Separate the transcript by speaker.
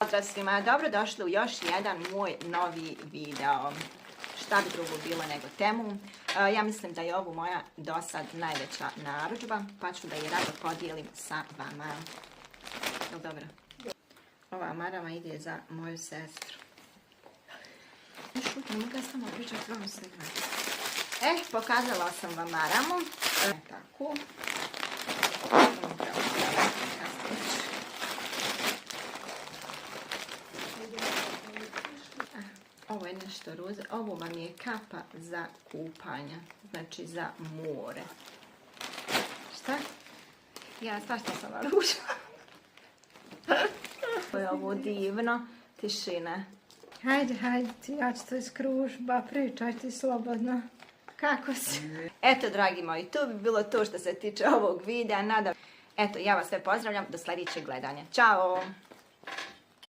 Speaker 1: Pozdrav svima, dobrodošli u još jedan moj novi video. Šta bi drugo bilo nego temu. Ja mislim da je ovo moja do sad najveća narudžba, pa ću da je rado podijelim sa vama. Jel dobro? Ova marama ide za moju sestru. Šutno, mogu ja samo pričati vam sve gledati. Pokazala sam vam maramu. Tako. Ovo je nešto roze. Ovo vam je kapa za kupanja. Znači za more. Šta? Ja svašta sam vam ružila. Ovo je ovo divno. Tišina.
Speaker 2: Hajde, ja ću to iskružba, pričaj ti slobodno.
Speaker 1: Kako si? Eto, dragi moji, to bi bilo to što se tiče ovog videa. Nadam. Eto, ja vas sve pozdravljam. Do sljedećeg gledanja. Ćao!